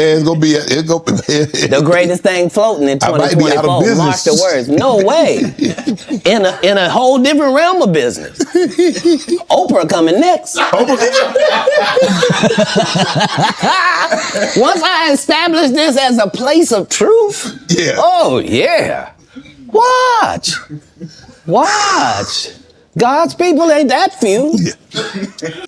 It's gonna be the greatest thing floating in 2024. Mark the words. No way. In a whole different realm of business. Oprah coming next. Once I establish this as a place of truth. Yeah. Oh yeah. Watch. God's people ain't that few.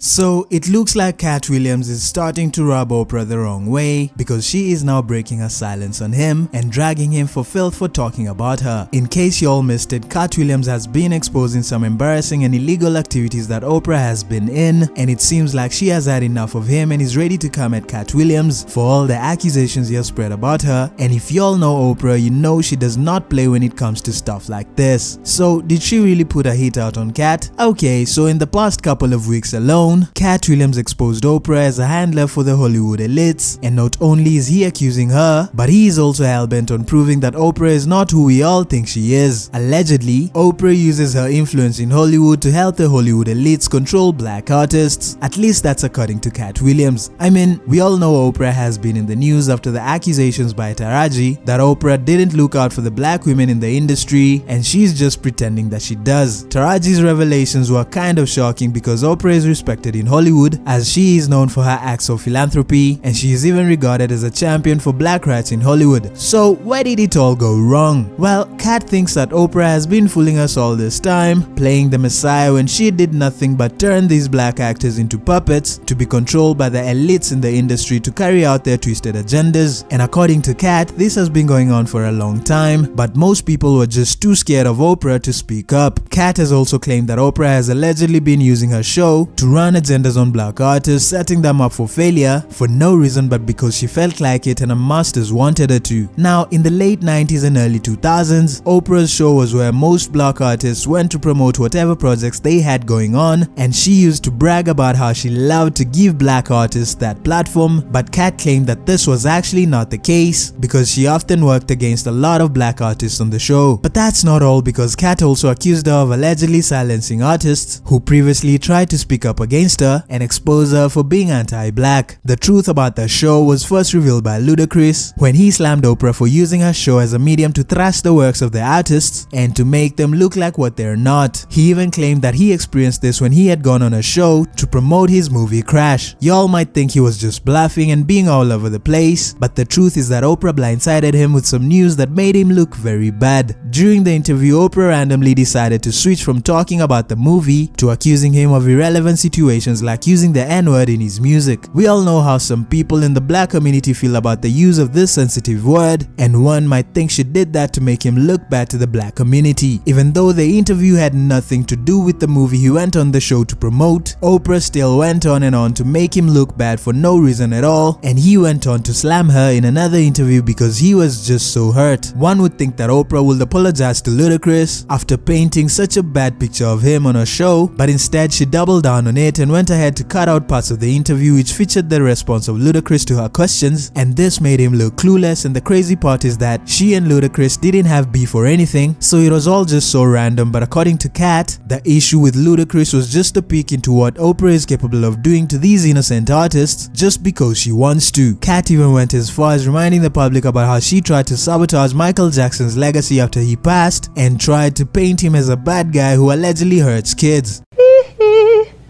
So it looks like Katt Williams is starting to rub Oprah the wrong way because she is now breaking her silence on him and dragging him for filth for talking about her. In case you all missed it, Katt Williams has been exposing some embarrassing and illegal activities that Oprah has been in, and it seems like she has had enough of him and is ready to come at Katt Williams for all the accusations he has spread about her. And if you all know Oprah, you know she does not play when it comes to stuff like this. So did she really put a hit out on Katt? Okay, so in the past couple of weeks alone, Katt Williams exposed Oprah as a handler for the Hollywood elites, and not only is he accusing her, but he is also hellbent on proving that Oprah is not who we all think she is. Allegedly, Oprah uses her influence in Hollywood to help the Hollywood elites control black artists. At least that's according to Katt Williams. I mean, we all know Oprah has been in the news after the accusations by Taraji that Oprah didn't look out for the black women in the industry, and she's just pretending that she does. Taraji's revelations were kind of shocking because Oprah is respected in Hollywood as she is known for her acts of philanthropy, and she is even regarded as a champion for black rights in Hollywood. So where did it all go wrong? Well, Katt thinks that Oprah has been fooling us all this time, playing the messiah when she did nothing but turn these black actors into puppets to be controlled by the elites in the industry to carry out their twisted agendas. And according to Katt, this has been going on for a long time, but most people were just too scared of Oprah to speak up. Katt has also claimed that Oprah has allegedly been using her show to run agendas on black artists, setting them up for failure for no reason but because she felt like it and her masters wanted her to. Now, in the late 90s and early 2000s, Oprah's show was where most black artists went to promote whatever projects they had going on, and she used to brag about how she loved to give black artists that platform, but Katt claimed that this was actually not the case because she often worked against a lot of black artists on the show. But that's not all, because Katt also accused her of allegedly silencing artists who previously tried to speak up against her and expose her for being anti-black. The truth about the show was first revealed by Ludacris when he slammed Oprah for using her show as a medium to thrash the works of the artists and to make them look like what they're not. He even claimed that he experienced this when he had gone on a show to promote his movie Crash. Y'all might think he was just bluffing and being all over the place, but the truth is that Oprah blindsided him with some news that made him look very bad. During the interview, Oprah randomly decided to switch from talking about the movie to accusing him of irrelevant situations like using the N-word in his music. We all know how some people in the black community feel about the use of this sensitive word, and one might think she did that to make him look bad to the black community. Even though the interview had nothing to do with the movie he went on the show to promote, Oprah still went on and on to make him look bad for no reason at all, and he went on to slam her in another interview because he was just so hurt. One would think that Oprah would apologize to Ludacris after painting such a bad picture of him on her show, but instead she doubled down on it and went ahead to cut out parts of the interview which featured the response of Ludacris to her questions, and this made him look clueless. And the crazy part is that she and Ludacris didn't have beef or anything, so it was all just so random. But according to Katt, the issue with Ludacris was just a peek into what Oprah is capable of doing to these innocent artists just because she wants to. Katt even went as far as reminding the public about how she tried to sabotage Michael Jackson's legacy after he passed and tried to paint him as a bad guy who allegedly hurts kids.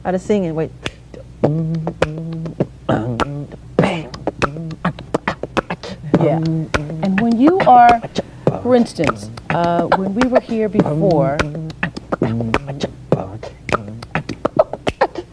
Out of singing, wait. Yeah. And when you are, for instance, when we were here before,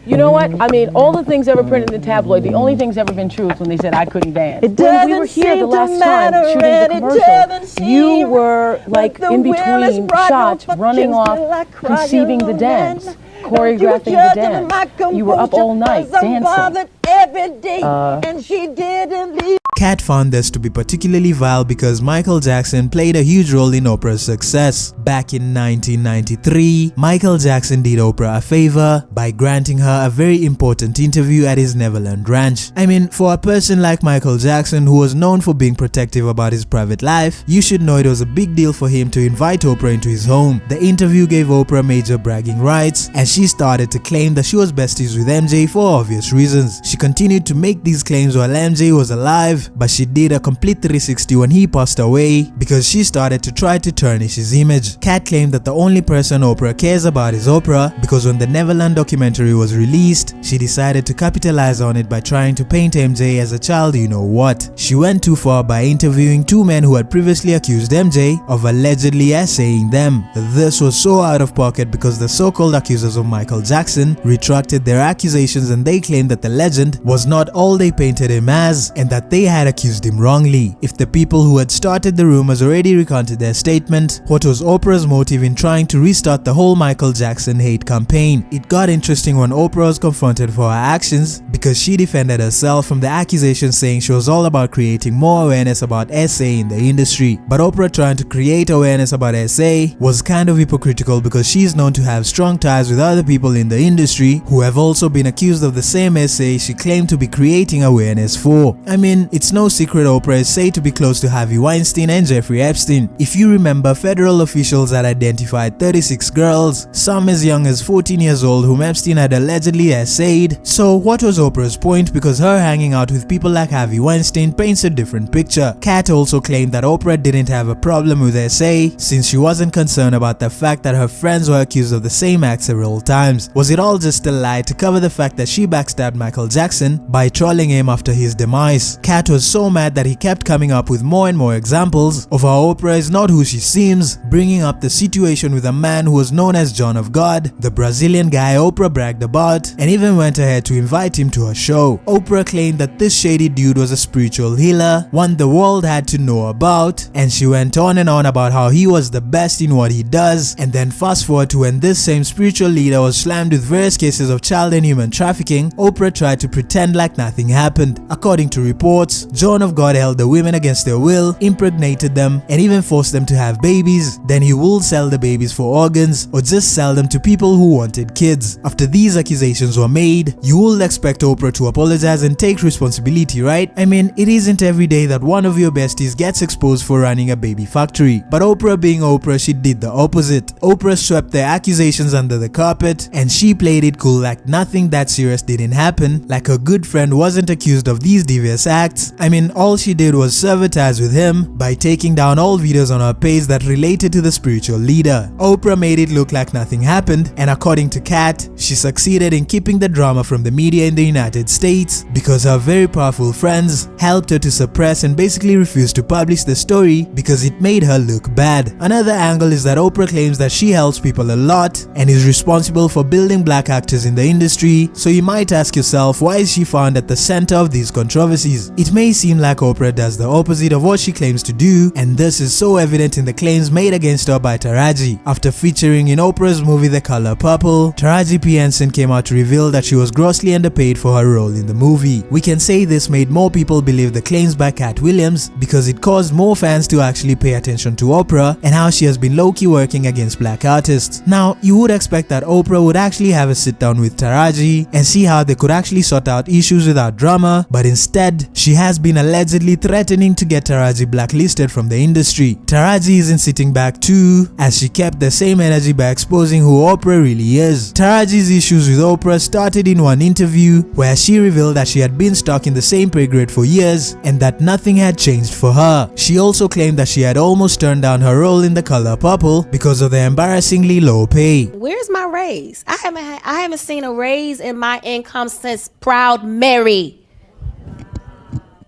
you know what? I mean, all the things ever printed in the tabloid, the only things ever been true is when they said I couldn't dance. When we were here the last time shooting the commercial, you were like in between shots, running off, conceiving the dance, choreographing the dance. You were up all night dancing. And she didn't leave. Katt found this to be particularly vile because Michael Jackson played a huge role in Oprah's success. Back in 1993, Michael Jackson did Oprah a favor by granting her a very important interview at his Neverland Ranch. I mean, for a person like Michael Jackson, who was known for being protective about his private life, you should know it was a big deal for him to invite Oprah into his home. The interview gave Oprah major bragging rights, and she started to claim that she was besties with MJ for obvious reasons. She continued to make these claims while MJ was alive, life, but she did a complete 360 when he passed away because she started to try to tarnish his image. Katt claimed that the only person Oprah cares about is Oprah because when the Neverland documentary was released, she decided to capitalize on it by trying to paint MJ as a child you know what. She went too far by interviewing two men who had previously accused MJ of allegedly essaying them. This was so out of pocket because the so-called accusers of Michael Jackson retracted their accusations and they claimed that the legend was not all they painted him as and that they had accused him wrongly. If the people who had started the rumors already recanted their statement, what was Oprah's motive in trying to restart the whole Michael Jackson hate campaign? It got interesting when Oprah was confronted for her actions because she defended herself from the accusations saying she was all about creating more awareness about SA in the industry. But Oprah trying to create awareness about SA was kind of hypocritical because she is known to have strong ties with other people in the industry who have also been accused of the same SA she claimed to be creating awareness for. I mean, it's no secret Oprah is said to be close to Harvey Weinstein and Jeffrey Epstein. If you remember, federal officials had identified 36 girls, some as young as 14 years old, whom Epstein had allegedly essayed. So what was Oprah's point? Because her hanging out with people like Harvey Weinstein paints a different picture. Katt also claimed that Oprah didn't have a problem with SA since she wasn't concerned about the fact that her friends were accused of the same act several times. Was it all just a lie to cover the fact that she backstabbed Michael Jackson by trolling him after his demise? Katt was so mad that he kept coming up with more and more examples of how Oprah is not who she seems, bringing up the situation with a man who was known as John of God, the Brazilian guy Oprah bragged about, and even went ahead to invite him to her show. Oprah claimed that this shady dude was a spiritual healer, one the world had to know about, and she went on and on about how he was the best in what he does. And then fast forward to when this same spiritual leader was slammed with various cases of child and human trafficking, Oprah tried to pretend like nothing happened. According to reports, John of God held the women against their will, impregnated them, and even forced them to have babies. Then he would sell the babies for organs or just sell them to people who wanted kids. After these accusations were made, you would expect Oprah to apologize and take responsibility, right? I mean, it isn't every day that one of your besties gets exposed for running a baby factory. But Oprah being Oprah, she did the opposite. Oprah swept their accusations under the carpet and she played it cool like nothing that serious didn't happen, like her good friend wasn't accused of these devious acts. I mean, all she did was sever ties with him by taking down all videos on her page that related to the spiritual leader. Oprah made it look like nothing happened, and according to Katt, she succeeded in keeping the drama from the media in the United States because her very powerful friends helped her to suppress and basically refuse to publish the story because it made her look bad. Another angle is that Oprah claims that she helps people a lot and is responsible for building black actors in the industry, so you might ask yourself, why is she found at the center of these controversies? It may seem like Oprah does the opposite of what she claims to do, and this is so evident in the claims made against her by Taraji. After featuring in Oprah's movie The Color Purple, Taraji P Henson came out to reveal that she was grossly underpaid for her role in the movie. We can say this made more people believe the claims by Katt Williams because it caused more fans to actually pay attention to Oprah and how she has been low-key working against black artists. Now, you would expect that Oprah would actually have a sit-down with Taraji and see how they could actually sort out issues without drama, but instead, she has been allegedly threatening to get Taraji blacklisted from the industry. Taraji isn't sitting back too, as she kept the same energy by exposing who Oprah really is. Taraji's issues with Oprah started in one interview where she revealed that she had been stuck in the same pay grade for years and that nothing had changed for her. She also claimed that she had almost turned down her role in The Color Purple because of the embarrassingly low pay. Where's my raise? I haven't seen a raise in my income since Proud Mary.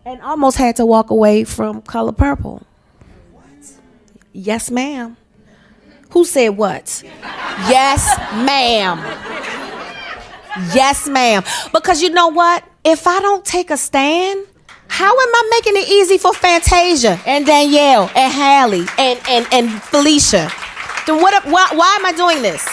And almost had to walk away from Color Purple. Yes, ma'am. Who said what? Yes, ma'am. Yes, ma'am. Because you know what? If I don't take a stand, how am I making it easy for Fantasia and Danielle and Hallie and Felicia? Then why am I doing this?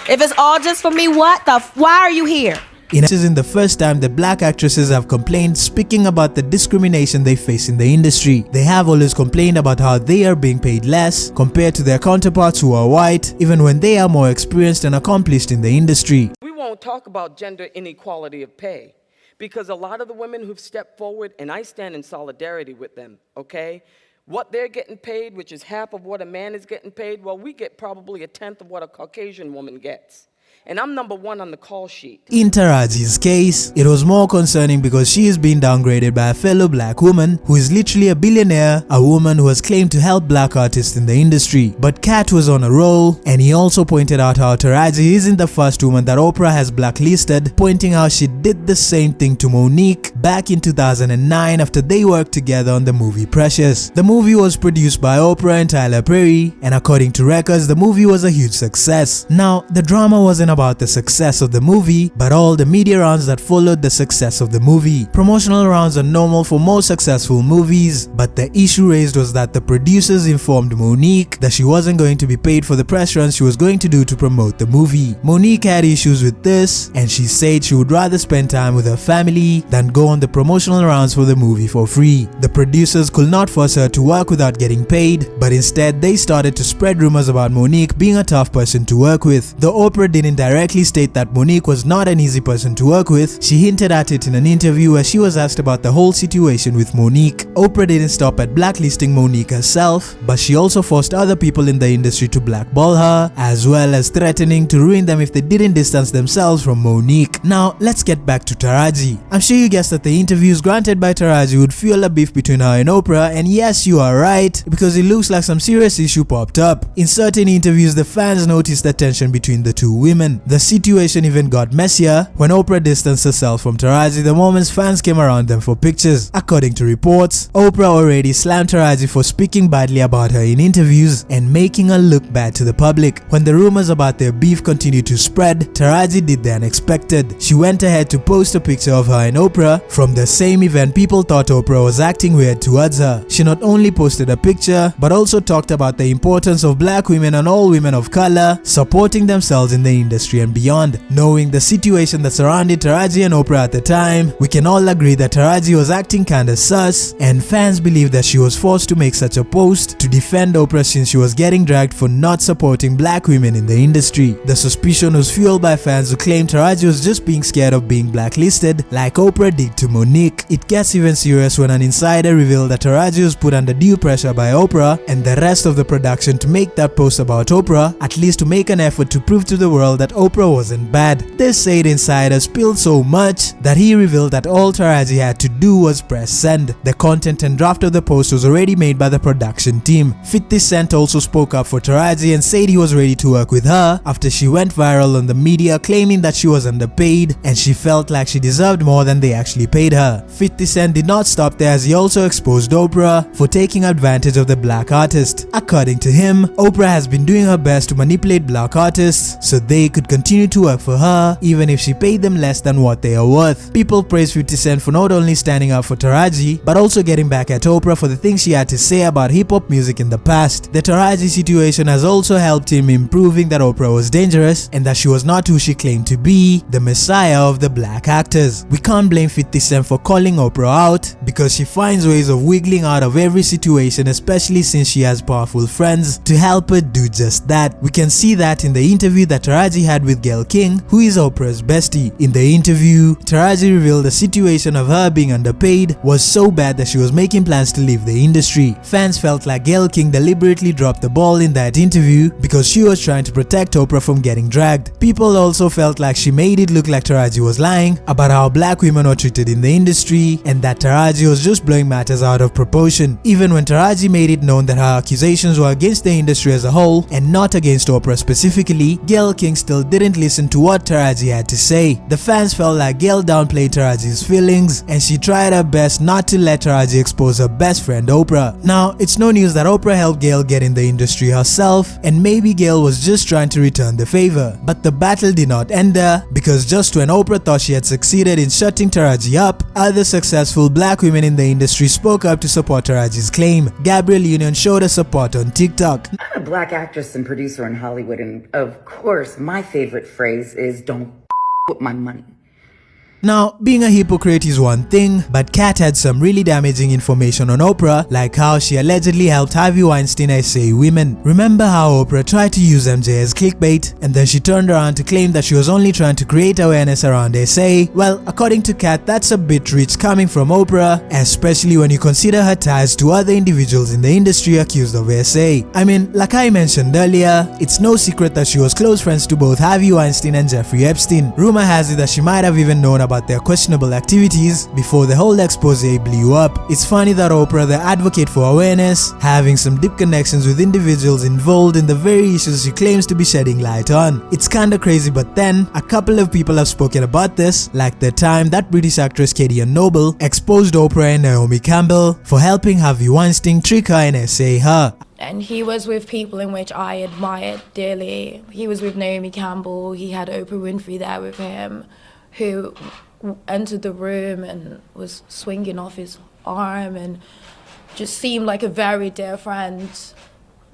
If it's all just for me, why are you here? This isn't the first time that black actresses have complained speaking about the discrimination they face in the industry. They have always complained about how they are being paid less compared to their counterparts who are white, even when they are more experienced and accomplished in the industry. We won't talk about gender inequality of pay because a lot of the women who've stepped forward, and I stand in solidarity with them, okay? What they're getting paid, which is half of what a man is getting paid, well, we get probably a tenth of what a Caucasian woman gets. and I'm number 1 on the call sheet. In Taraji's case, it was more concerning because she is being downgraded by a fellow black woman who is literally a billionaire, a woman who has claimed to help black artists in the industry. But Katt was on a roll, and he also pointed out how Taraji isn't the first woman that Oprah has blacklisted, pointing out she did the same thing to Monique back in 2009 after they worked together on the movie Precious. The movie was produced by Oprah and Tyler Perry, and according to records, the movie was a huge success. Now, the drama wasn't about the success of the movie, but all the media rounds that followed the success of the movie. Promotional rounds are normal for most successful movies, but the issue raised was that the producers informed Monique that she wasn't going to be paid for the press runs she was going to do to promote the movie. Monique had issues with this, and she said she would rather spend time with her family than go on the promotional rounds for the movie for free. The producers could not force her to work without getting paid, but instead they started to spread rumors about Monique being a tough person to work with. Though Oprah didn't directly state that Monique was not an easy person to work with, she hinted at it in an interview where she was asked about the whole situation with Monique. Oprah didn't stop at blacklisting Monique herself, but she also forced other people in the industry to blackball her, as well as threatening to ruin them if they didn't distance themselves from Monique. Now, let's get back to Taraji. I'm sure you guessed that the interviews granted by Taraji would fuel a beef between her and Oprah, and yes, you are right, because it looks like some serious issue popped up. In certain interviews, the fans noticed the tension between the two women. The situation even got messier when Oprah distanced herself from Taraji the moment fans came around them for pictures. According to reports, Oprah already slammed Taraji for speaking badly about her in interviews and making her look bad to the public. When the rumors about their beef continued to spread, Taraji did the unexpected. She went ahead to post a picture of her and Oprah from the same event people thought Oprah was acting weird towards her. She not only posted a picture, but also talked about the importance of black women and all women of color supporting themselves in the industry and beyond. Knowing the situation that surrounded Taraji and Oprah at the time, we can all agree that Taraji was acting kinda sus, and fans believe that she was forced to make such a post to defend Oprah since she was getting dragged for not supporting black women in the industry. The suspicion was fueled by fans who claimed Taraji was just being scared of being blacklisted like Oprah did to Monique. It gets even serious when an insider revealed that Taraji was put under due pressure by Oprah and the rest of the production to make that post about Oprah, at least to make an effort to prove to the world that Oprah wasn't bad. This said insider spilled so much that he revealed that all Taraji had to do was press send. The content and draft of the post was already made by the production team. 50 Cent also spoke up for Taraji and said he was ready to work with her after she went viral on the media claiming that she was underpaid and she felt like she deserved more than they actually paid her. 50 Cent did not stop there as he also exposed Oprah for taking advantage of the black artist. According to him, Oprah has been doing her best to manipulate black artists so they could continue to work for her even if she paid them less than what they are worth. People praised 50 Cent for not only standing up for Taraji but also getting back at Oprah for the things she had to say about hip-hop music in the past. The Taraji situation has also helped him in proving that Oprah was dangerous and that she was not who she claimed to be, the messiah of the black actors. We can't blame 50 Cent for calling Oprah out because she finds ways of wiggling out of every situation, especially since she has powerful friends to help her do just that. We can see that in the interview that Taraji had with Gayle King, who is Oprah's bestie. In the interview, Taraji revealed the situation of her being underpaid was so bad that she was making plans to leave the industry. Fans felt like Gayle King deliberately dropped the ball in that interview because she was trying to protect Oprah from getting dragged. People also felt like she made it look like Taraji was lying about how black women were treated in the industry and that Taraji was just blowing matters out of proportion. Even when Taraji made it known that her accusations were against the industry as a whole and not against Oprah specifically, Gayle King still didn't listen to what Taraji had to say. The fans felt like Gayle downplayed Taraji's feelings and she tried her best not to let Taraji expose her best friend Oprah. Now, it's no news that Oprah helped Gayle get in the industry herself, and maybe Gayle was just trying to return the favor. But the battle did not end there, because just when Oprah thought she had succeeded in shutting Taraji up, other successful black women in the industry spoke up to support Taraji's claim. Gabrielle Union showed her support on TikTok. I'm a black actress and producer in Hollywood, and of course, my favorite phrase is "don't with my money." Now, being a hypocrite is one thing, but Katt had some really damaging information on Oprah, like how she allegedly helped Harvey Weinstein essay women. Remember how Oprah tried to use MJ as clickbait, and then she turned around to claim that she was only trying to create awareness around essay? Well, according to Katt, that's a bit rich coming from Oprah, especially when you consider her ties to other individuals in the industry accused of essay. I mean, like I mentioned earlier, it's no secret that she was close friends to both Harvey Weinstein and Jeffrey Epstein. Rumor has it that she might have even known about their questionable activities before the whole expose blew up. It's funny that Oprah, the advocate for awareness, having some deep connections with individuals involved in the very issues she claims to be shedding light on. It's kinda crazy, but then a couple of people have spoken about this, like the time that British actress Katie Noble exposed Oprah and Naomi Campbell for helping Harvey Weinstein trick her and essay her. And he was with people in which I admired dearly. He was with Naomi Campbell, he had Oprah Winfrey there with him, who entered the room and was swinging off his arm and just seemed like a very dear friend.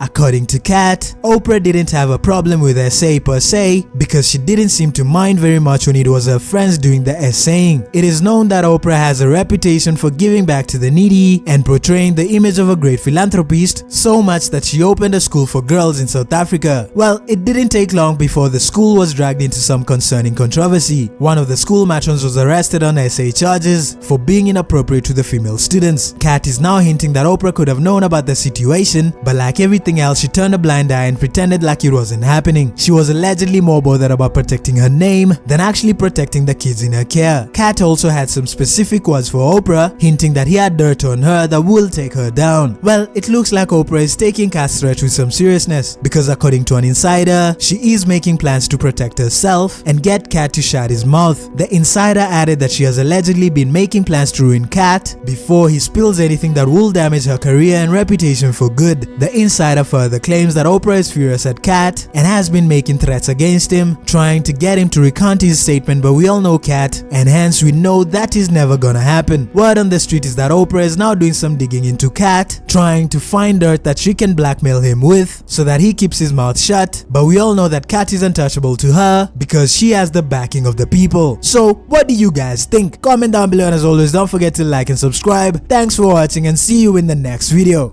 According to Katt, Oprah didn't have a problem with essay per se because she didn't seem to mind very much when it was her friends doing the essaying. It is known that Oprah has a reputation for giving back to the needy and portraying the image of a great philanthropist, so much that she opened a school for girls in South Africa. Well, it didn't take long before the school was dragged into some concerning controversy. One of the school matrons was arrested on essay charges for being inappropriate to the female students. Katt is now hinting that Oprah could have known about the situation, but like everything else, she turned a blind eye and pretended like it wasn't happening. She was allegedly more bothered about protecting her name than actually protecting the kids in her care. Katt also had some specific words for Oprah, hinting that he had dirt on her that will take her down. Well, it looks like Oprah is taking Katt's threat with some seriousness, because according to an insider, she is making plans to protect herself and get Katt to shut his mouth. The insider added that she has allegedly been making plans to ruin Katt before he spills anything that will damage her career and reputation for good. The insider further claims that Oprah is furious at Katt and has been making threats against him, trying to get him to recant his statement, but we all know Katt, and hence we know that is never gonna happen. Word on the street is that Oprah is now doing some digging into Katt, trying to find dirt that she can blackmail him with so that he keeps his mouth shut, but we all know that Katt is untouchable to her because she has the backing of the people. So what do you guys think? Comment down below, and as always, don't forget to like and subscribe. Thanks for watching and see you in the next video.